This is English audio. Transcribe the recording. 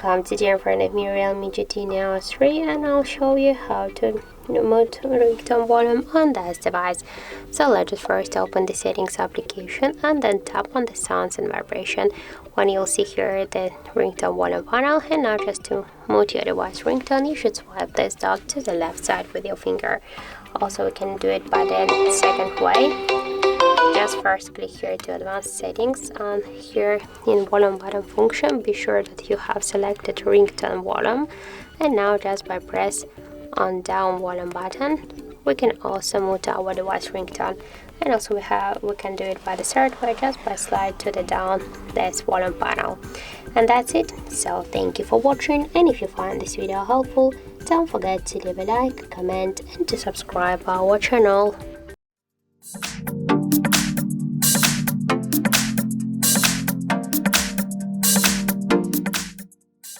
Welcome, today in front of me Realme GT Neo 3, and I'll show you how to mute ringtone volume on this device. So let's just first open the settings application and then tap on the sounds and vibration. When you'll see here the ringtone volume panel, and now just to mute your device ringtone, you should swipe this dot to the left side with your finger. Also, we can do it by the second way. Just first click here to advanced settings, and here in volume button function be sure that you have selected ringtone volume, and now just by press on down volume button we can also mute our device ringtone. And also we can do it by the third way, just by slide to the down this volume panel. And that's it. So thank you for watching, and if you find this video helpful, don't forget to leave a like, comment and to subscribe our channel.